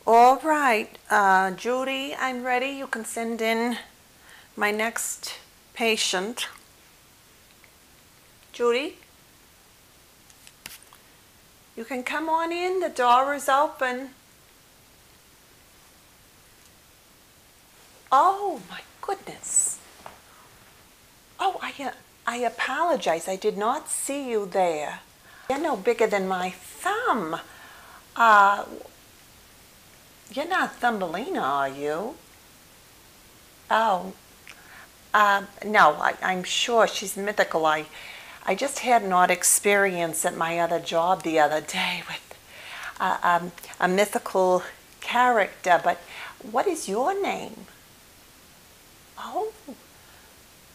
All right, Judy, I'm ready. You can send in my next patient. Judy, you can come on in. The door is open. Oh, my goodness. Oh, I apologize. I did not see you there. You're no bigger than my thumb. Uh, you're not Thumbelina, are you? Oh, no, I'm sure she's mythical. I just had an odd experience at my other job the other day with a mythical character. But what is your name? Oh,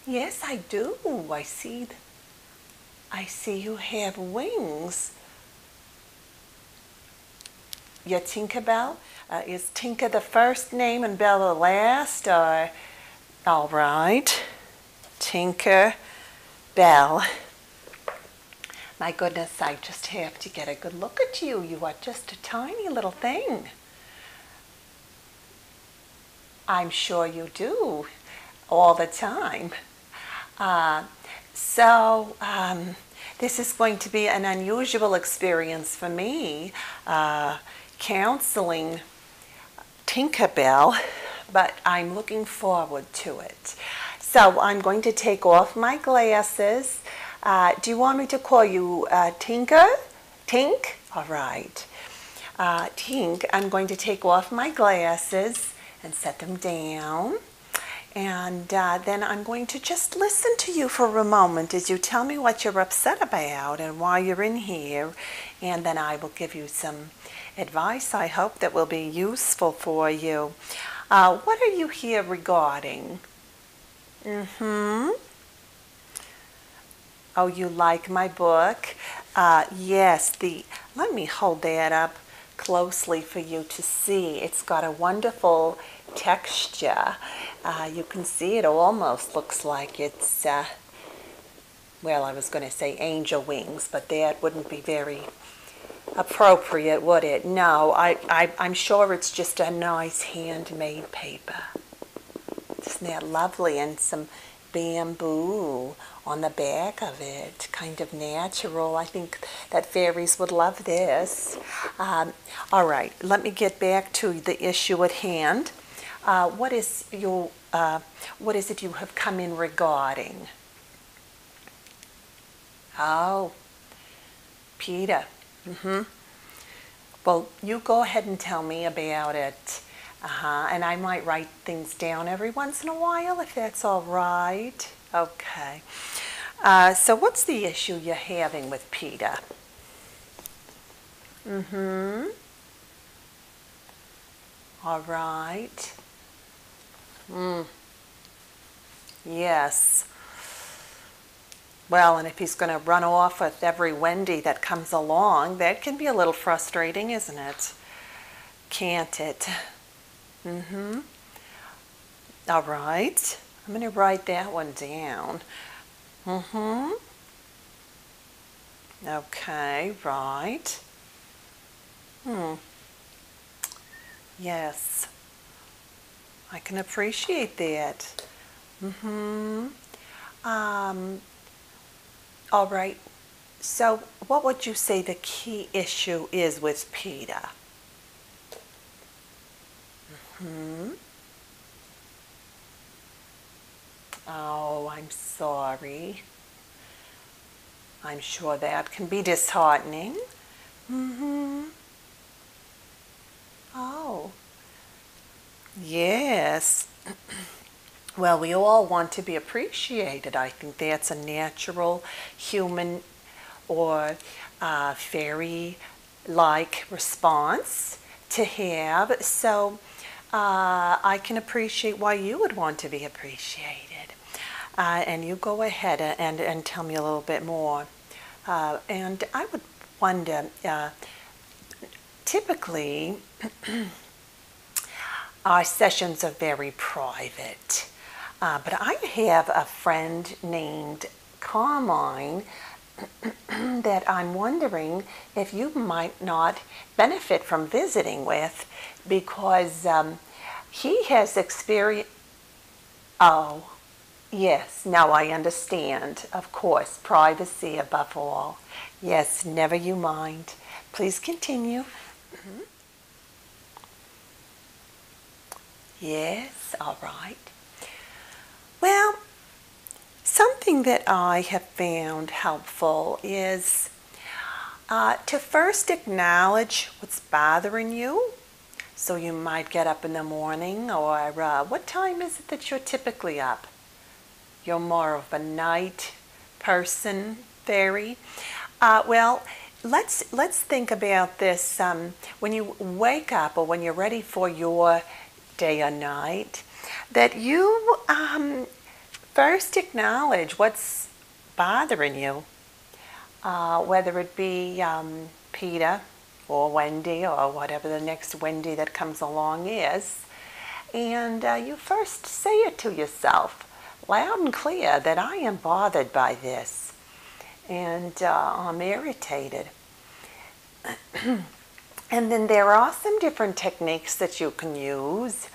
yes, I do. I see you have wings. You're Tinkerbell? Is Tinker the first name and Bell the last? Or all right, Tinker Bell. My goodness, I just have to get a good look at you. You are just a tiny little thing. I'm sure you do, all the time. This is going to be an unusual experience for me, counseling Tinkerbell, but I'm looking forward to it. So I'm going to take off my glasses. Do you want me to call you Tinker? Tink? All right. Tink, I'm going to take off my glasses and set them down. And then I'm going to just listen to you for a moment as you tell me what you're upset about and why you're in here. And then I will give you some advice, I hope, that will be useful for you. What are you here regarding? Oh, you like my book? Yes, let me hold that up closely for you to see. It's got a wonderful texture. You can see it almost looks like it's, well, I was going to say angel wings, but that wouldn't be very appropriate, would it? No, I'm sure it's just a nice handmade paper. Isn't that lovely? And some bamboo on the back of it, kind of natural. I think that fairies would love this. All right, let me get back to the issue at hand. What is it you have come in regarding? Oh, Peter. Well, you go ahead and tell me about it. And I might write things down every once in a while if that's all right. Okay. So what's the issue you're having with Peter? All right. Yes. Well, and if he's going to run off with every Wendy that comes along, that can be a little frustrating, isn't it? Can't it? All right. I'm going to write that one down. Okay, right. Yes. I can appreciate that. All right. So what would you say the key issue is with Peter? Oh, I'm sorry. I'm sure that can be disheartening. Oh, yes. Well, we all want to be appreciated. I think that's a natural human or fairy-like response to have. So I can appreciate why you would want to be appreciated. And you go ahead and tell me a little bit more. And I would wonder, typically, our sessions are very private. But I have a friend named Carmine that I'm wondering if you might not benefit from visiting with, because he has experience. Oh, yes, now I understand. Of course, privacy above all. Yes, never you mind. Please continue. Yes, all right. Well, something that I have found helpful is to first acknowledge what's bothering you. So you might get up in the morning, or what time is it that you're typically up? You're more of a night person, fairy. Well, let's think about this. When you wake up, or when you're ready for your day or night, that you first acknowledge what's bothering you, whether it be Peter or Wendy or whatever the next Wendy that comes along is. And you first say it to yourself loud and clear that I am bothered by this, and I'm irritated. And then there are some different techniques that you can use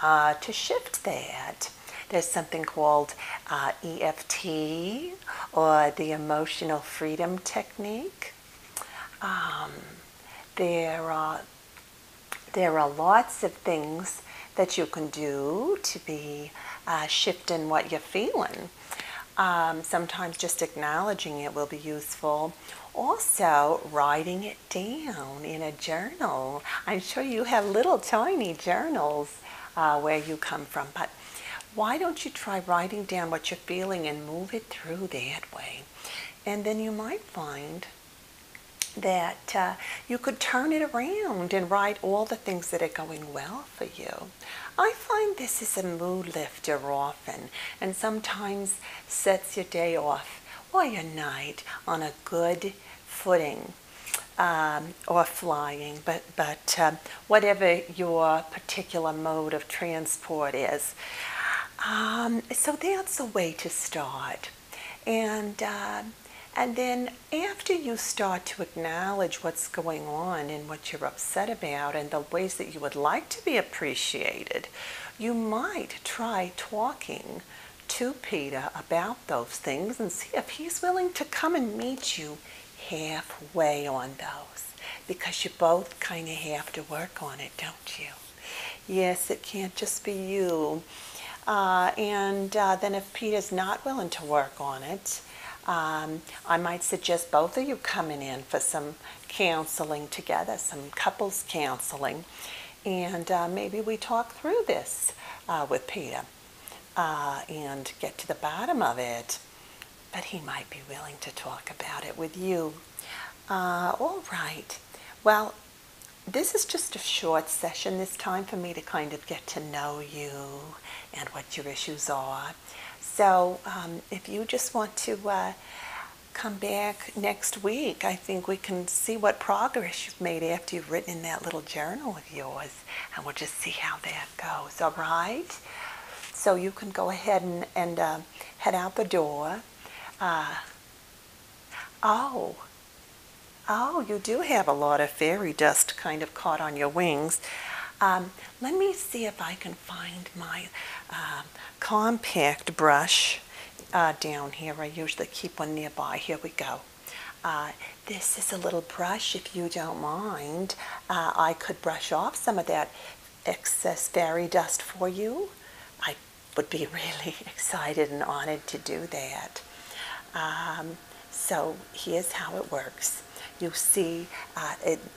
to shift that. There's something called EFT, or the Emotional Freedom Technique. There are lots of things that you can do to be shifting what you're feeling. Sometimes just acknowledging it will be useful. Also, writing it down in a journal. I'm sure you have little tiny journals where you come from, but why don't you try writing down what you're feeling and move it through that way? And then you might find that you could turn it around and write all the things that are going well for you. I find this is a mood lifter often, and sometimes sets your day off or your night on a good footing, or flying, but whatever your particular mode of transport is. So that's a way to start. And then after you start to acknowledge what's going on and what you're upset about and the ways that you would like to be appreciated, you might try talking to Peter about those things and see if he's willing to come and meet you halfway on those, because you both kind of have to work on it, don't you? Yes, it can't just be you. And then if Peter's not willing to work on it, I might suggest both of you coming in for some counseling together, some couples counseling, and maybe we talk through this with Peter and get to the bottom of it. But he might be willing to talk about it with you. All right. Well, this is just a short session this time for me to kind of get to know you and what your issues are. So if you just want to come back next week, I think we can see what progress you've made after you've written in that little journal of yours, and we'll just see how that goes, all right? So you can go ahead and head out the door. Oh, you do have a lot of fairy dust kind of caught on your wings. Let me see if I can find my compact brush down here. I usually keep one nearby. Here we go. This is a little brush, if you don't mind. I could brush off some of that excess fairy dust for you. I would be really excited and honored to do that. So here's how it works. You see,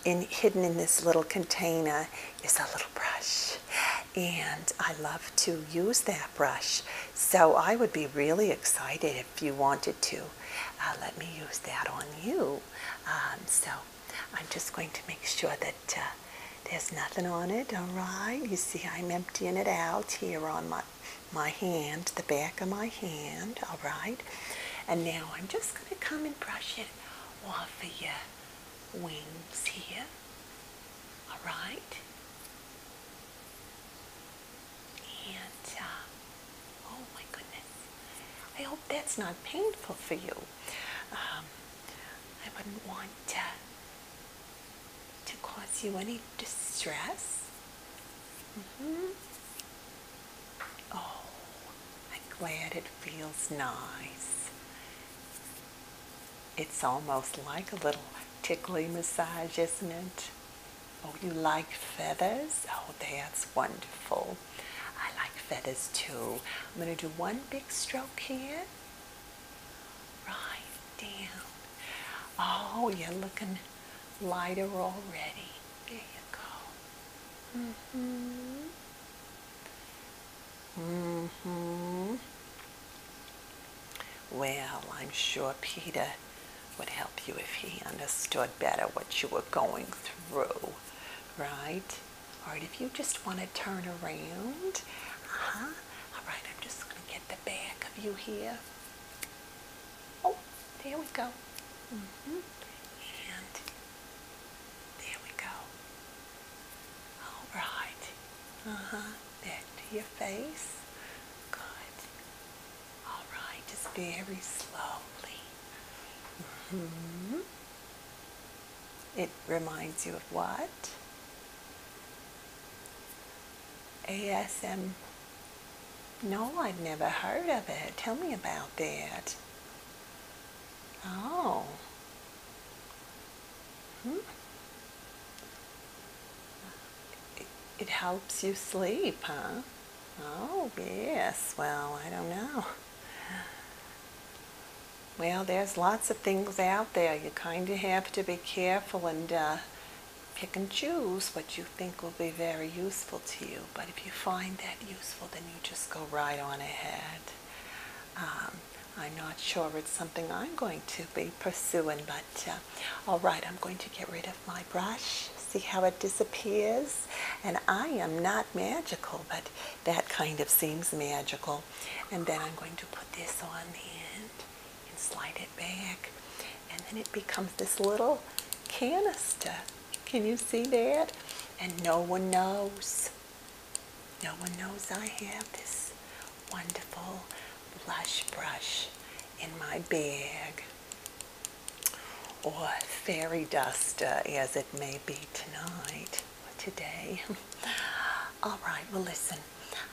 hidden in this little container is a little brush, and I love to use that brush. So I would be really excited if you wanted to let me use that on you. So I'm just going to make sure that there's nothing on it, all right? You see I'm emptying it out here on my hand, the back of my hand, all right? And now I'm just going to come and brush it off of your wings here, all right? And, oh my goodness, I hope that's not painful for you. I wouldn't want to cause you any distress. Oh, I'm glad it feels nice. It's almost like a little tickly massage, isn't it? Oh, you like feathers? Oh, that's wonderful. I like feathers too. I'm going to do one big stroke here. Right down. Oh, you're looking lighter already. There you go. Well, I'm sure Peter would help you if he understood better what you were going through, right? All right, if you just want to turn around. All right, I'm just going to get the back of you here. Oh, there we go. And there we go. All right. Back to your face. Good. All right, just very slowly. It reminds you of what? ASM. No, I'd never heard of it. Tell me about that. Oh. It helps you sleep, huh? Oh, yes. Well, I don't know. Well, there's lots of things out there. You kind of have to be careful and pick and choose what you think will be very useful to you. But if you find that useful, then you just go right on ahead. I'm not sure it's something I'm going to be pursuing, but all right, I'm going to get rid of my brush. See how it disappears? And I am not magical, but that kind of seems magical. And then I'm going to put this on the end and slide it back. And then it becomes this little canister. Can you see that? And no one knows. No one knows I have this wonderful blush brush in my bag, or fairy dust as it may be tonight or today. All right, well listen,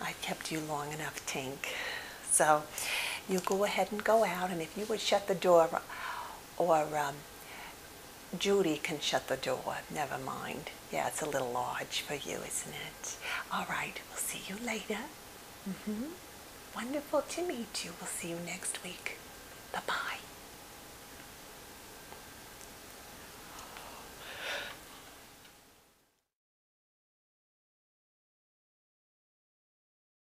I've kept you long enough, Tink. So you go ahead and go out, and if you would shut the door, or Judy can shut the door, never mind. Yeah, it's a little large for you, isn't it? All right, we'll see you later. Wonderful to meet you. We'll see you next week. Bye-bye.